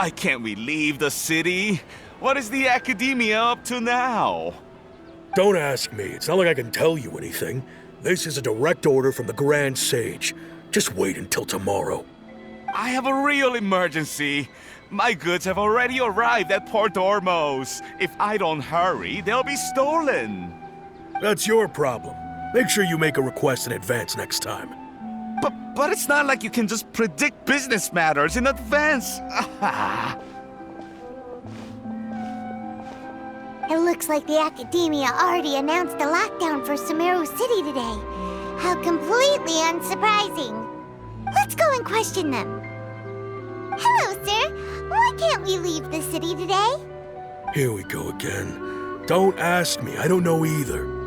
Why can't we leave the city? What is the Academia up to now? Don't ask me. It's not like I can tell you anything. This is a direct order from the Grand Sage. Just wait until tomorrow. I have a real emergency. My goods have already arrived at Port Ormos. If I don't hurry, they'll be stolen. That's your problem. Make sure you make a request in advance next time. But it's not like you can just predict business matters in advance. It looks like the Academia already announced a lockdown for Sumeru City today. How completely unsurprising. Let's go and question them. Hello, sir. Why can't we leave the city today? Here we go again. Don't ask me. I don't know either.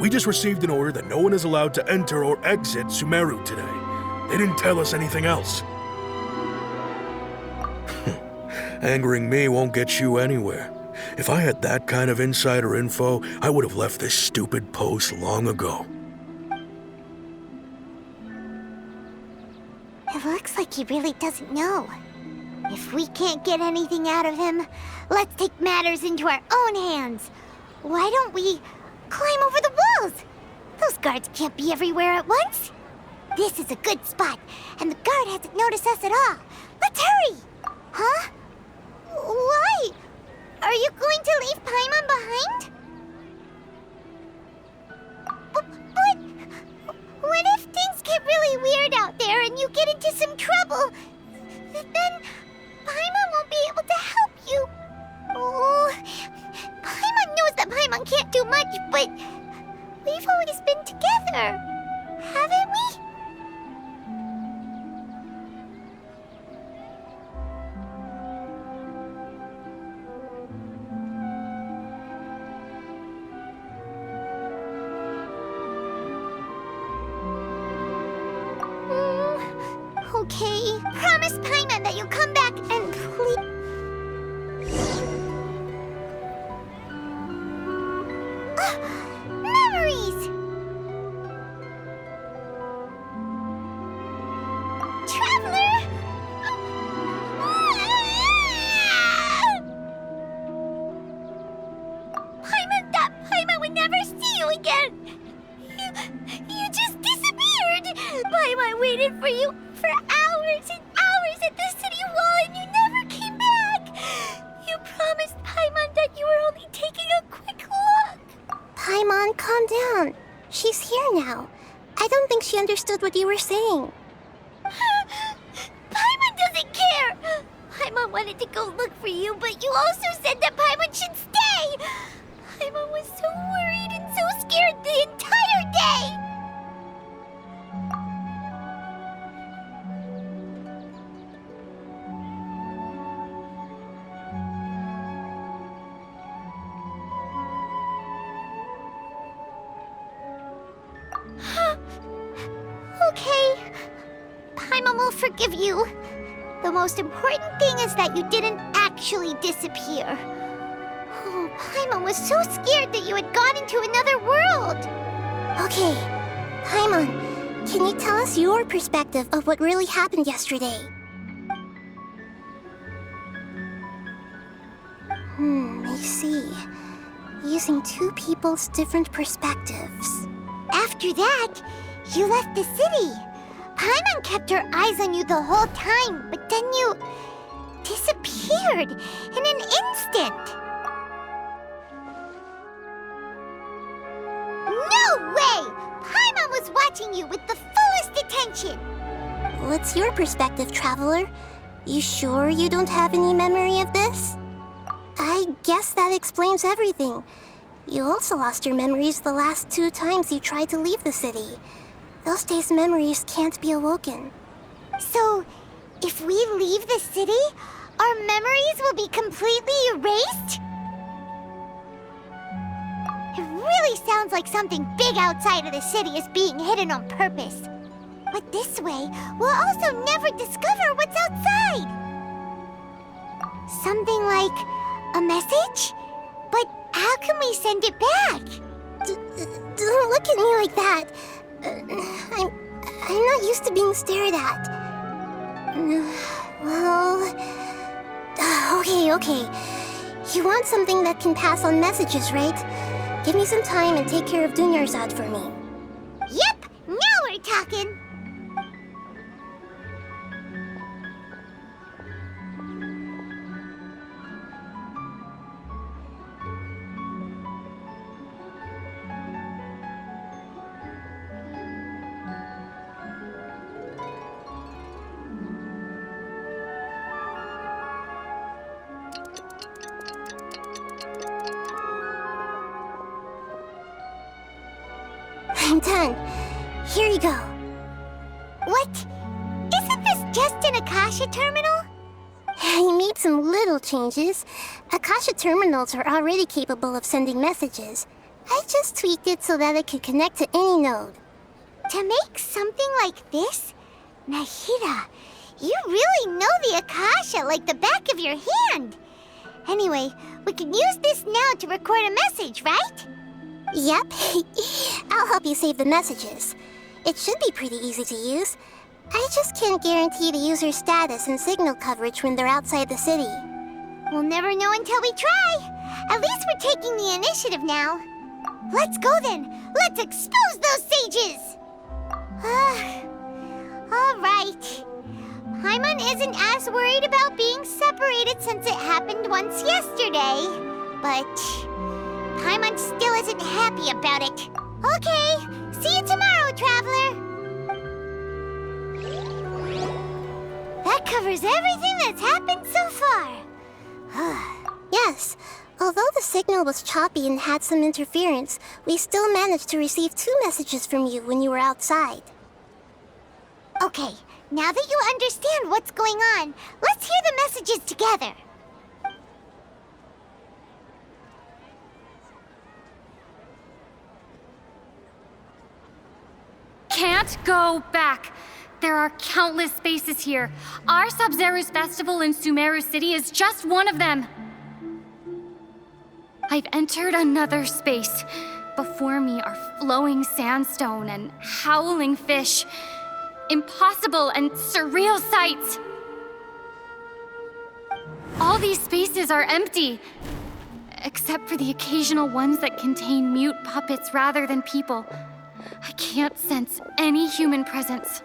We just received an order that no one is allowed to enter or exit Sumeru today. They didn't tell us anything else. Angering me won't get you anywhere. If I had that kind of insider info, I would have left this stupid post long ago. It looks like he really doesn't know. If we can't get anything out of him, let's take matters into our own hands. Why don't we climb over the walls? Those guards can't be everywhere at once. This is a good spot, and the guard hasn't noticed us at all. Let's hurry! Huh? Why? Are you going to leave Paimon behind? But what if things get really weird out there and you get into some trouble? Then Paimon won't be able to help you. Oh, Paimon knows that Paimon can't do much, but we've always been together, haven't we? Okay. Promise Paimon that you'll come back and please. Memories! Traveler! Paimon, that Paimon would never see you again! You just disappeared! Paimon waited for you for hours and hours at the city wall and you never came back! You promised Paimon that you were only taking a quick look! Paimon, calm down. She's here now. I don't think she understood what you were saying. Paimon doesn't care! Paimon wanted to go look for you, but you also said that Paimon should stay! Paimon was so worried and so scared the entire day! Okay. Paimon will forgive you. The most important thing is that you didn't actually disappear. Oh, Paimon was so scared that you had gone into another world. Okay. Paimon, can you tell us your perspective of what really happened yesterday? I see. Using two people's different perspectives. After that, you left the city. Paimon kept her eyes on you the whole time, but then you disappeared in an instant. No way! Paimon was watching you with the fullest attention. What's your perspective, Traveler? You sure you don't have any memory of this? I guess that explains everything. You also lost your memories the last 2 times you tried to leave the city. Those days' memories can't be awoken. So, if we leave the city, our memories will be completely erased? It really sounds like something big outside of the city is being hidden on purpose. But this way, we'll also never discover what's outside. Something like a message? But how can we send it back? Don't look at me like that. I'm not used to being stared at. Well, Okay. You want something that can pass on messages, right? Give me some time and take care of Dunyarzad for me. Yep! Now we're talking! I'm done. Here you go. What? Isn't this just an Akasha terminal? I made some little changes. Akasha terminals are already capable of sending messages. I just tweaked it so that it could connect to any node. To make something like this? Nahida, you really know the Akasha like the back of your hand. Anyway, we can use this now to record a message, right? Yep. I'll help you save the messages. It should be pretty easy to use. I just can't guarantee the user's status and signal coverage when they're outside the city. We'll never know until we try. At least we're taking the initiative now. Let's go then. Let's expose those sages! All right. Paimon isn't as worried about being separated since it happened once yesterday. But Paimon still isn't happy about it. Okay, see you tomorrow, Traveler. That covers everything that's happened so far. Yes, although the signal was choppy and had some interference, we still managed to receive 2 messages from you when you were outside. Okay, now that you understand what's going on, let's hear the messages together. Can't go back. There are countless spaces here. Our Sub-Zero's festival in Sumeru City is just one of them. I've entered another space. Before me are flowing sandstone and howling fish. Impossible and surreal sights. All these spaces are empty, except for the occasional ones that contain mute puppets rather than people. I can't sense any human presence.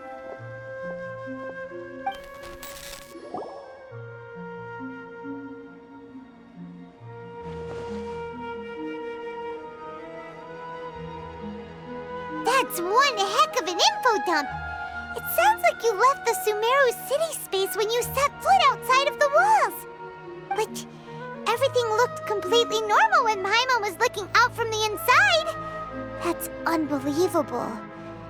That's one heck of an info dump. It sounds like you left the Sumeru city space when you set foot outside of the walls. But everything looked completely normal when Paimon was looking out from the inside. That's unbelievable.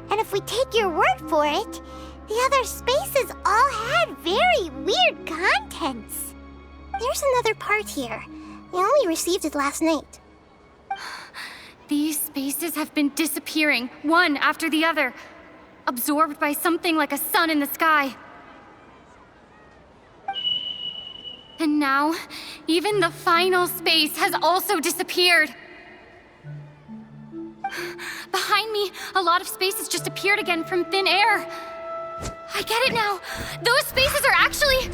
And if we take your word for it, the other spaces all had very weird contents. There's another part here. I only received it last night. These spaces have been disappearing, one after the other, absorbed by something like a sun in the sky. And now, even the final space has also disappeared. Behind me, a lot of spaces just appeared again from thin air. I get it now. Those spaces are actually...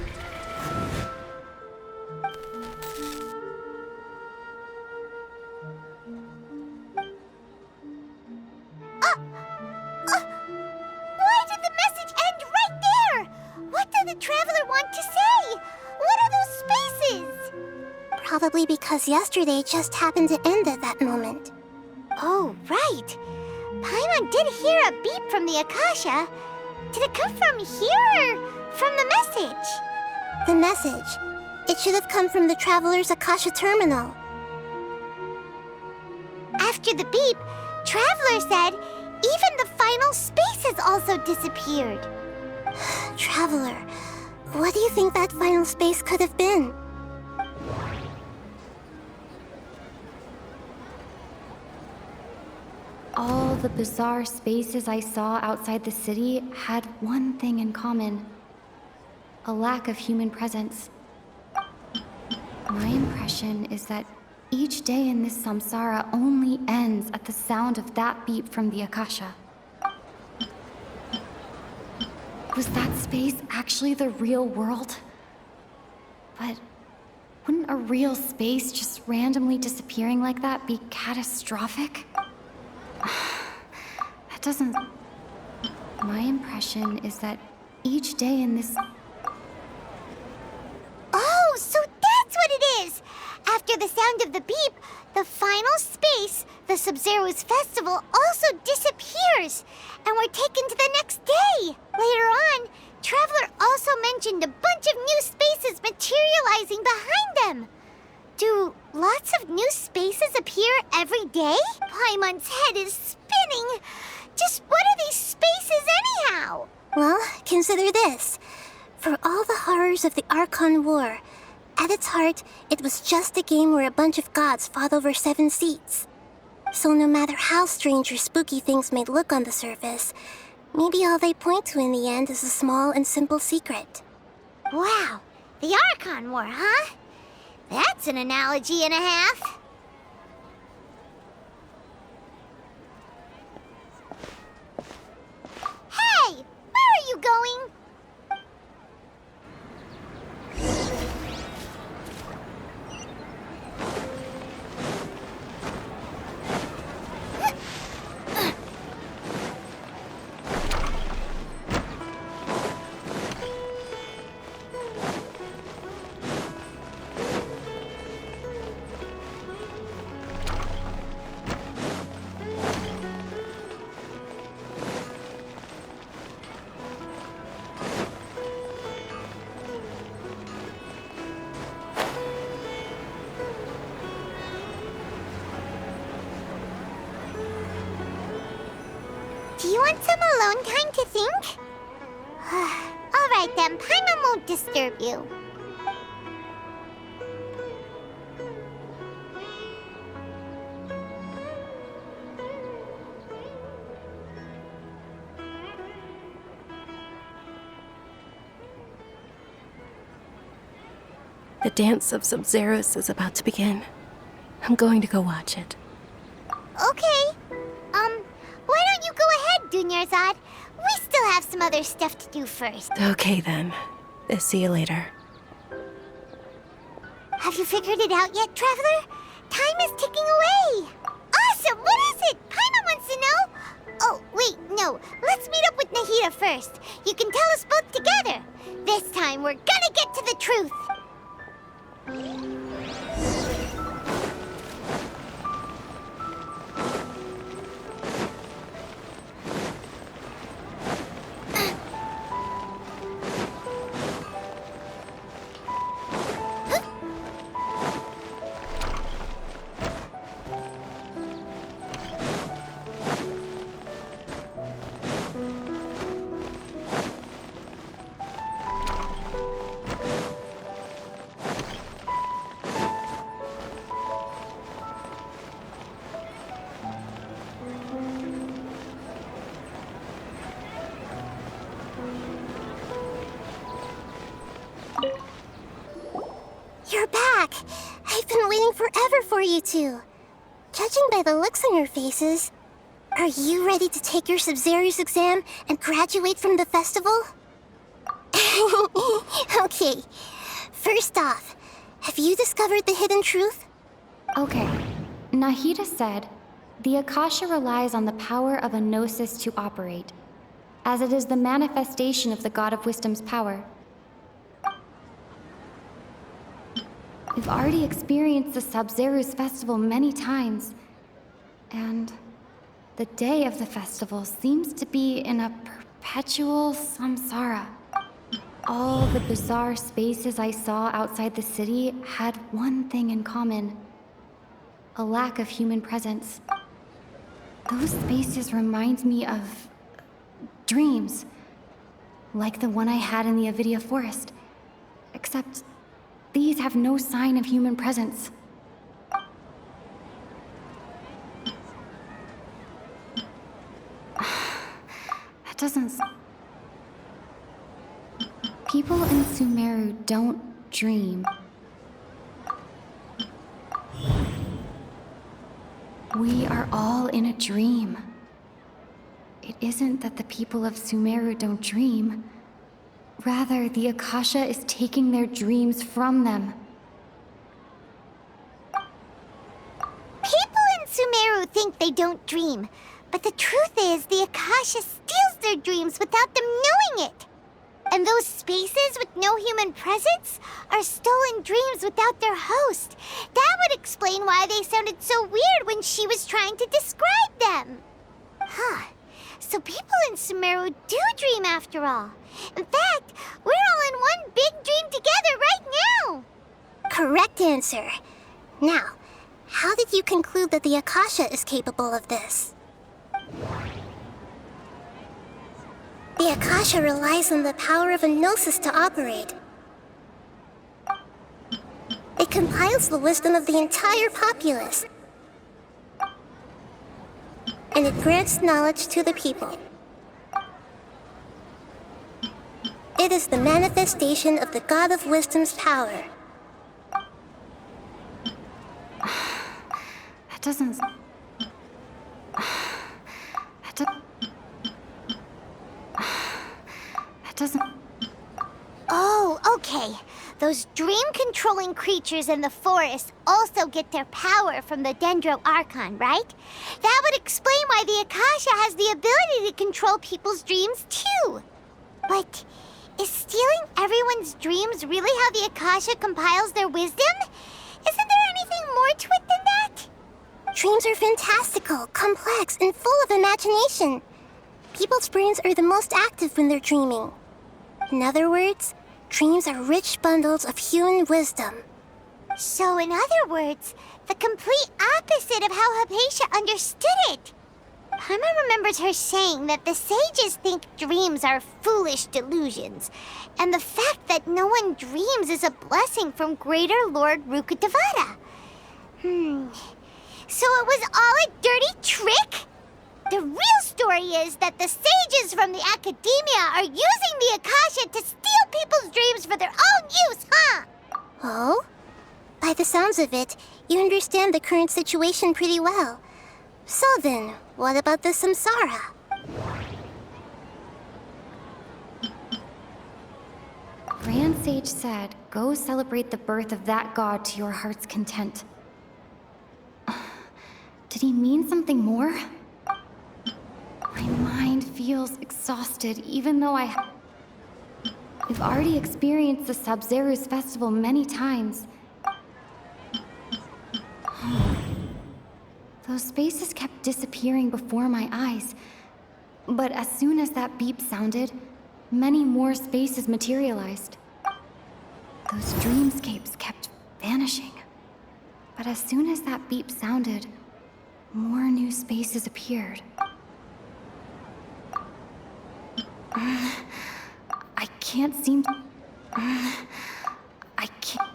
Why did the message end right there? What did the Traveler want to say? What are those spaces? Probably because yesterday just happened to end at that moment. Oh, right. Paimon did hear a beep from the Akasha. Did it come from here or from the message? The message. It should have come from the Traveler's Akasha terminal. After the beep, Traveler said even the final spaces also disappeared. Traveler, what do you think that final space could have been? All the bizarre spaces I saw outside the city had one thing in common: a lack of human presence. My impression is that each day in this samsara only ends at the sound of that beep from the Akasha. Was that space actually the real world? But Wouldn't a real space just randomly disappearing like that be catastrophic? That doesn't... My impression is that each day in this... Oh, so that's what it is! After the sound of the beep, the final space, the Sub-Zero's festival, also disappears, and we're taken to the next day. Later on, Traveler also mentioned a bunch of new spaces materializing behind them. Do lots of new spaces appear every day? Paimon's head is spinning. Just what are these spaces anyhow? Well, consider this. For all the horrors of the Archon War, at its heart, it was just a game where a bunch of gods fought over 7 seats. So no matter how strange or spooky things may look on the surface, maybe all they point to in the end is a small and simple secret. Wow, the Archon War, huh? That's an analogy and a half. Hey, where are you going? Do you want some alone time to think? All right then, Paimon won't disturb you. The dance of Sub-Zeros is about to begin. I'm going to go watch it. Okay. Why don't you go ahead, Dunyarzad? We still have some other stuff to do first. Okay then. See you later. Have you figured it out yet, Traveler? Time is ticking away. Awesome! What is it? Paimon wants to know. Oh, wait, no. Let's meet up with Nahida first. You can tell us both together. This time, we're gonna get to the truth. You're back. I've been waiting forever for you two. Judging by the looks on your faces, are you ready to take your Sub-Zero's exam and graduate from the festival? Okay. First off, have you discovered the hidden truth? Okay. Nahida said, the Akasha relies on the power of a gnosis to operate, as it is the manifestation of the God of Wisdom's power. We've already experienced the Sub-Zero's festival many times, and the day of the festival seems to be in a perpetual samsara. All the bizarre spaces I saw outside the city had one thing in common: a lack of human presence. Those spaces remind me of dreams, like the one I had in the Avidia Forest, except these have no sign of human presence. That doesn't... People in Sumeru don't dream. We are all in a dream. It isn't that the people of Sumeru don't dream. Rather, the Akasha is taking their dreams from them. Sumeru think they don't dream, but the truth is the Akasha steals their dreams without them knowing it. And those spaces with no human presence are stolen dreams without their host. That would explain why they sounded so weird when she was trying to describe them. Huh. So people in Sumeru do dream after all. In fact, we're all in one big dream together right now. Correct answer. Now, how did you conclude that the Akasha is capable of this? The Akasha relies on the power of a gnosis to operate. It compiles the wisdom of the entire populace. And it grants knowledge to the people. It is the manifestation of the God of Wisdom's power. That doesn't... That doesn't... Oh, okay. Those dream-controlling creatures in the forest also get their power from the Dendro Archon, right? That would explain why the Akasha has the ability to control people's dreams, too. But is stealing everyone's dreams really how the Akasha compiles their wisdom? Isn't there anything more to it than that? Dreams are fantastical, complex, and full of imagination. People's brains are the most active when they're dreaming. In other words, dreams are rich bundles of human wisdom. So in other words, the complete opposite of how Hypatia understood it. Paimon remembers her saying that the sages think dreams are foolish delusions, and the fact that no one dreams is a blessing from Greater Lord Rukkhadevata. So it was all a dirty trick? The real story is that the sages from the academia are using the Akasha to steal people's dreams for their own use, huh? Oh? By the sounds of it, you understand the current situation pretty well. So then, what about the samsara? Grand Sage said, go celebrate the birth of that god to your heart's content. Did he mean something more? My mind feels exhausted, even though We've already experienced the Sub-Zeru's festival many times. Those spaces kept disappearing before my eyes. But as soon as that beep sounded, many more spaces materialized. Those dreamscapes kept vanishing. But as soon as that beep sounded, more new spaces appeared. I can't seem to... I can't...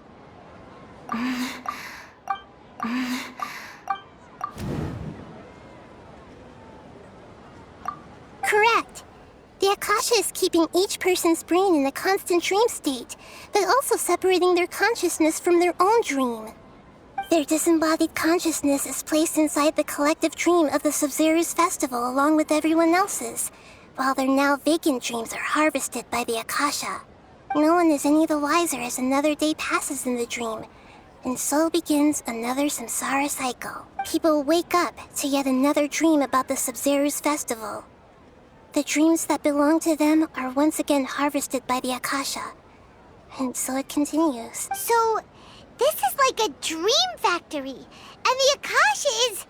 Correct. The Akasha is keeping each person's brain in a constant dream state, but also separating their consciousness from their own dream. Their disembodied consciousness is placed inside the collective dream of the Sub-Zeru's festival along with everyone else's, while their now vacant dreams are harvested by the Akasha. No one is any the wiser as another day passes in the dream, and so begins another samsara cycle. People wake up to yet another dream about the Sub-Zeru's festival. The dreams that belong to them are once again harvested by the Akasha, and so it continues. So, this is like a dream factory, and the Akasha is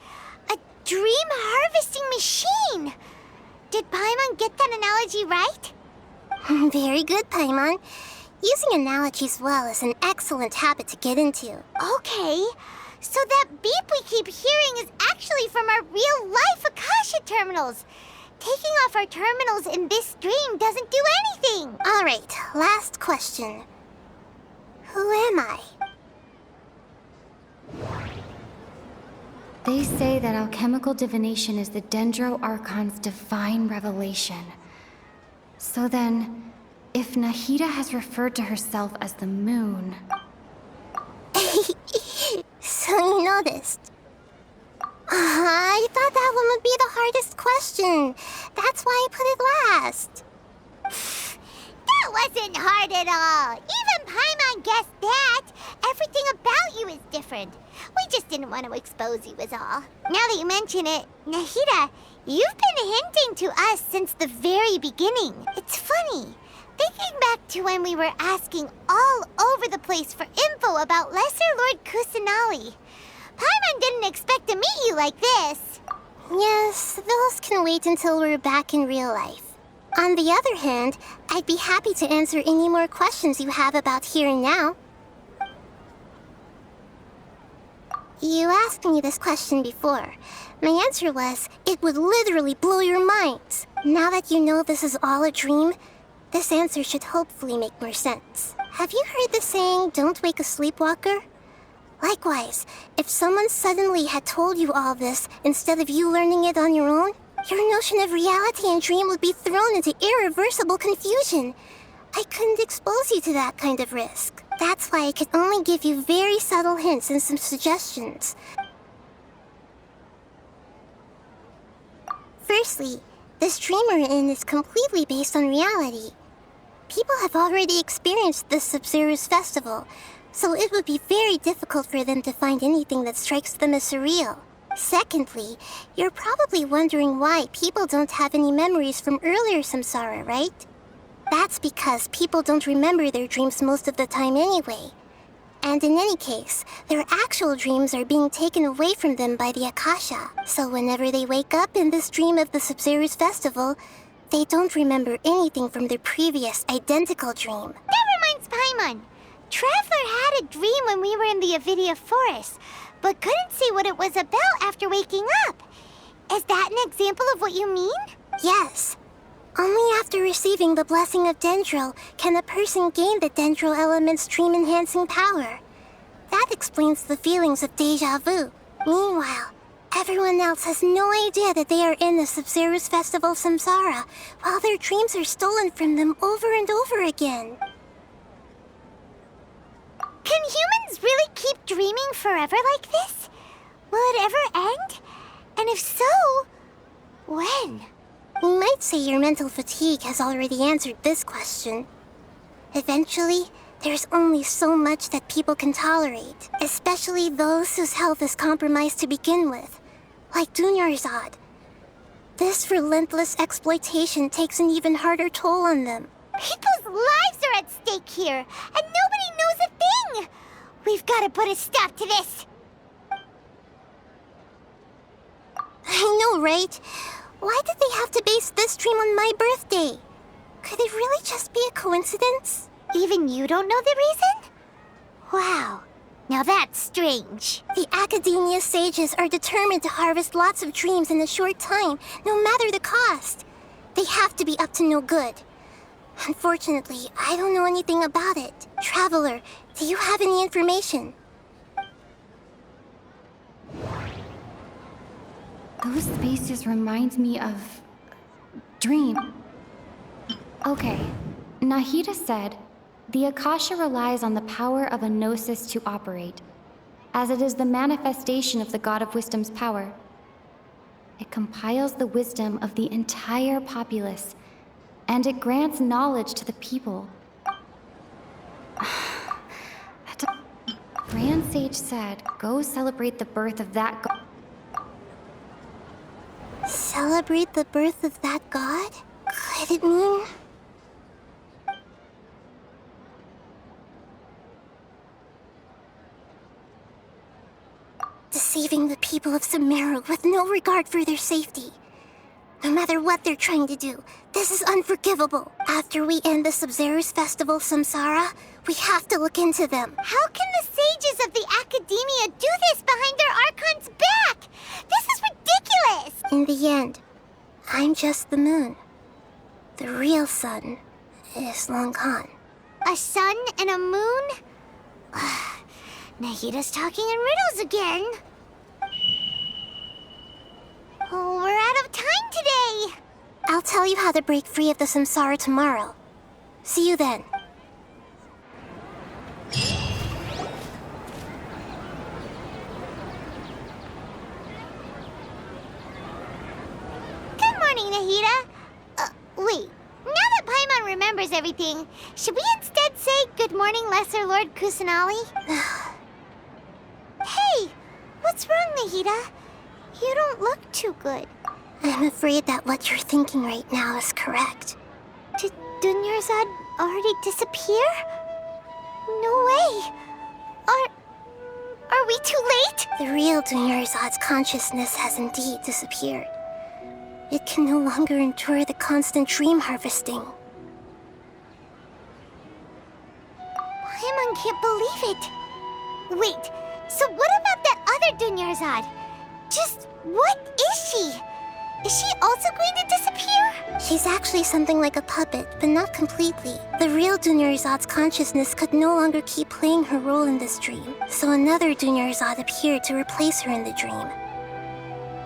a dream harvesting machine. Did Paimon get that analogy right? Very good, Paimon. Using analogies well is an excellent habit to get into. Okay, so that beep we keep hearing is actually from our real-life Akasha terminals. Taking off our terminals in this dream doesn't do anything. All right, last question. Who am I? They say that alchemical divination is the Dendro Archon's divine revelation. So then, if Nahida has referred to herself as the moon... So you noticed. I thought that one would be the hardest question. That's why I put it last. That wasn't hard at all. Even Paimon guessed that. Everything about you is different. We just didn't want to expose you is all. Now that you mention it, Nahida, you've been hinting to us since the very beginning. It's funny. Thinking back to when we were asking all over the place for info about Lesser Lord Kusanali. Paimon didn't expect to meet you like this. Yes, those can wait until we're back in real life. On the other hand, I'd be happy to answer any more questions you have about here and now. You asked me this question before. My answer was, it would literally blow your minds. Now that you know this is all a dream, this answer should hopefully make more sense. Have you heard the saying, don't wake a sleepwalker? Likewise, if someone suddenly had told you all this instead of you learning it on your own, your notion of reality and dream would be thrown into irreversible confusion. I couldn't expose you to that kind of risk. That's why I could only give you very subtle hints and some suggestions. Firstly, this dream we're in is completely based on reality. People have already experienced this Sub-Zero's festival, so it would be very difficult for them to find anything that strikes them as surreal. Secondly, you're probably wondering why people don't have any memories from earlier samsara, right? That's because people don't remember their dreams most of the time anyway. And in any case, their actual dreams are being taken away from them by the Akasha. So whenever they wake up in this dream of the Sub-Zero's festival, they don't remember anything from their previous identical dream. That reminds Paimon. Traveler had a dream when we were in the Avidia Forest, but couldn't see what it was about after waking up. Is that an example of what you mean? Yes. Only after receiving the blessing of Dendro can a person gain the Dendro element's dream-enhancing power. That explains the feelings of deja vu. Meanwhile, everyone else has no idea that they are in the Sub-Zero's festival samsara, while their dreams are stolen from them over and over again. Can humans really keep dreaming forever like this? Will it ever end? And if so, when? We might say your mental fatigue has already answered this question. Eventually, there's only so much that people can tolerate, especially those whose health is compromised to begin with, like Dunyarzad. This relentless exploitation takes an even harder toll on them. People's lives are at stake here, and nobody knows a thing! We've got to put a stop to this! I know, right? Why did they have to base this dream on my birthday? Could it really just be a coincidence? Even you don't know the reason? Wow, now that's strange. The Academia sages are determined to harvest lots of dreams in a short time, no matter the cost. They have to be up to no good. Unfortunately, I don't know anything about it. Traveler, do you have any information? Those spaces remind me of... dream. Okay, Nahida said, the Akasha relies on the power of a gnosis to operate, as it is the manifestation of the God of Wisdom's power. It compiles the wisdom of the entire populace, and it grants knowledge to the people. Grand Sage said, go celebrate the birth of that god. Celebrate the birth of that god? Could it mean... deceiving the people of Sumeru with no regard for their safety? No matter what they're trying to do, this is unforgivable. After we end the Sub-Zero's festival samsara, we have to look into them. How can the sages of the Academia do this behind their Archon's back? This is ridiculous! In the end, I'm just the moon. The real sun is long gone. A sun and a moon? Nahida's talking in riddles again. Oh, we're out of time today! I'll tell you how to break free of the samsara tomorrow. See you then. Good morning, Nahida. Wait. Now that Paimon remembers everything, should we instead say good morning, Lesser Lord Kusanali? Hey, Nahida? You don't look too good. I'm afraid that what you're thinking right now is correct. Did Dunyarzad already disappear? No way! Are we too late? The real Dunyarzad's consciousness has indeed disappeared. It can no longer endure the constant dream harvesting. Paimon can't believe it. Wait, so what about that other Dunyarzad? Just what is she? Is she also going to disappear? She's actually something like a puppet, but not completely. The real Dunyarzad's consciousness could no longer keep playing her role in this dream, so another Dunyarzad appeared to replace her in the dream.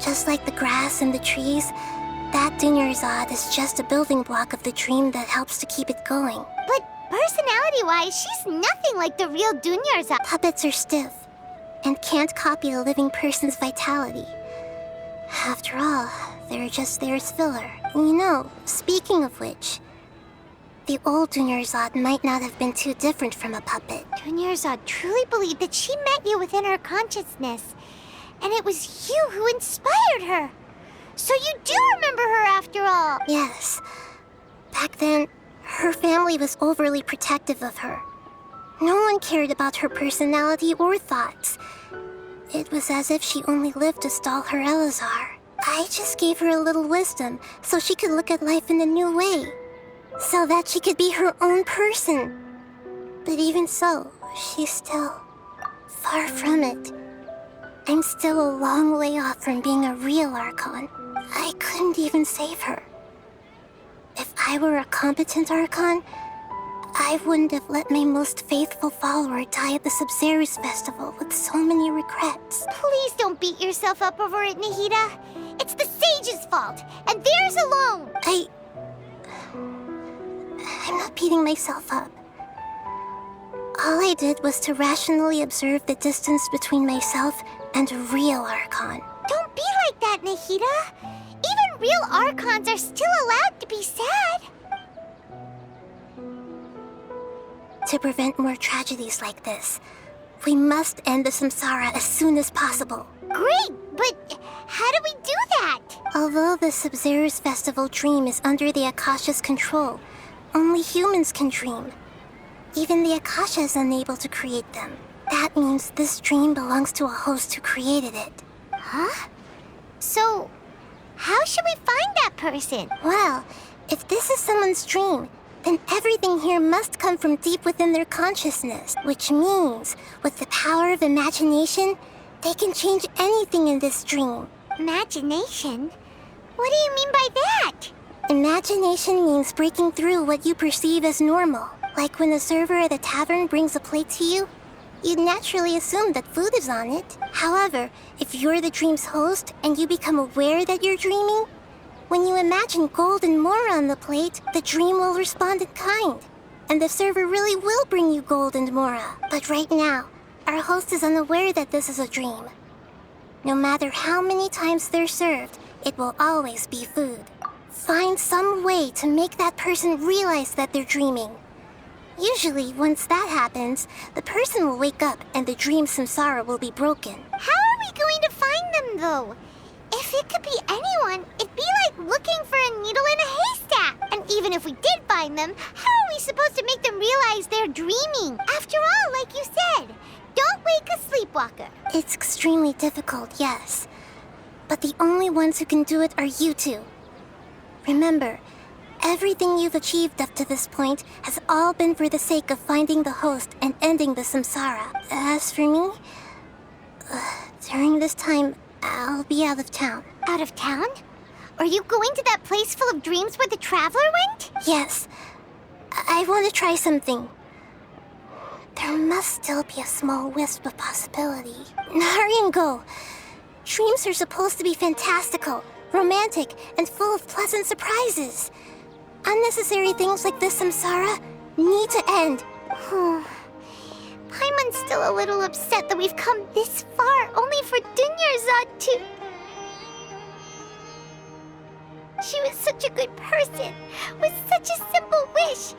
Just like the grass and the trees, that Dunyarzad is just a building block of the dream that helps to keep it going. But personality-wise, she's nothing like the real Dunyarzad. Puppets are stiff and can't copy a living person's vitality. After all, they're just there as filler. You know, speaking of which, the old Dunyarzad might not have been too different from a puppet. Dunyarzad truly believed that she met you within her consciousness, and it was you who inspired her. So you do remember her after all. Yes. Back then, her family was overly protective of her. No one cared about her personality or thoughts. It was as if she only lived to stall her Elazar. I just gave her a little wisdom so she could look at life in a new way. So that she could be her own person. But even so, she's still far from it. I'm still a long way off from being a real Archon. I couldn't even save her. If I were a competent Archon, I wouldn't have let my most faithful follower die at the Sumeru's festival with so many regrets. Please don't beat yourself up over it, Nahida. It's the sage's fault, and theirs alone. I'm not beating myself up. All I did was to rationally observe the distance between myself and a real Archon. Don't be like that, Nahida. Even real Archons are still allowed to be sad. To prevent more tragedies like this, we must end the samsara as soon as possible. Great, but how do we do that? Although the Sumeru's festival dream is under the Akasha's control, only humans can dream. Even the Akasha is unable to create them. That means this dream belongs to a host who created it. Huh? So, how should we find that person? Well, if this is someone's dream, then everything here must come from deep within their consciousness, which means, with the power of imagination, they can change anything in this dream. Imagination? What do you mean by that? Imagination means breaking through what you perceive as normal. Like when the server at a tavern brings a plate to you, you'd naturally assume that food is on it. However, if you're the dream's host and you become aware that you're dreaming, when you imagine gold and more on the plate, the dream will respond in kind. And the server really will bring you gold and mora. But right now, our host is unaware that this is a dream. No matter how many times they're served, it will always be food. Find some way to make that person realize that they're dreaming. Usually, once that happens, the person will wake up and the dream samsara will be broken. How are we going to find them, though? If it could be anyone, it'd be like looking for a needle in a haystack. And even if we did find them, how are we supposed to make them realize they're dreaming? After all, like you said, don't wake a sleepwalker. It's extremely difficult, yes. But the only ones who can do it are you two. Remember, everything you've achieved up to this point has all been for the sake of finding the host and ending the samsara. As for me, during this time, I'll be out of town. Out of town? Are you going to that place full of dreams where the traveler went? Yes. I want to try something. There must still be a small wisp of possibility. Hurry and go. Dreams are supposed to be fantastical, romantic, and full of pleasant surprises. Unnecessary things like this samsara need to end. Paimon's still a little upset that we've come this far only for Dunyarzad to... She was such a good person, with such a simple wish.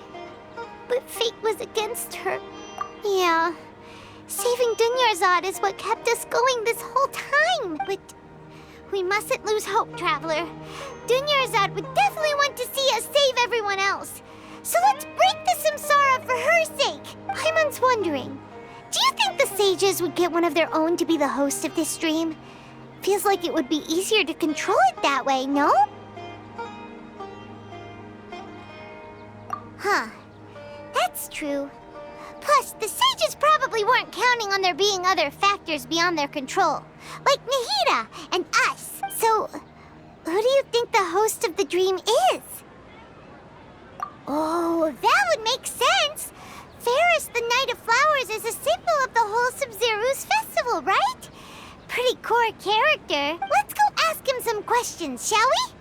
But fate was against her. Yeah, Saving Dunyarzad is what kept us going this whole time. But we mustn't lose hope, Traveler. Dunyarzad would definitely want to see us save everyone else. So let's break the samsara for her sake. Paimon's wondering, do you think the sages would get one of their own to be the host of this stream? Feels like it would be easier to control it that way, no? Huh. That's true. Plus, the sages probably weren't counting on there being other factors beyond their control, like Nahida and us. So, who do you think the host of the dream is? Oh, that would make sense. Ferris, the Knight of Flowers, is a symbol of the whole Sumeru's festival, right? Pretty core character. Let's go ask him some questions, shall we?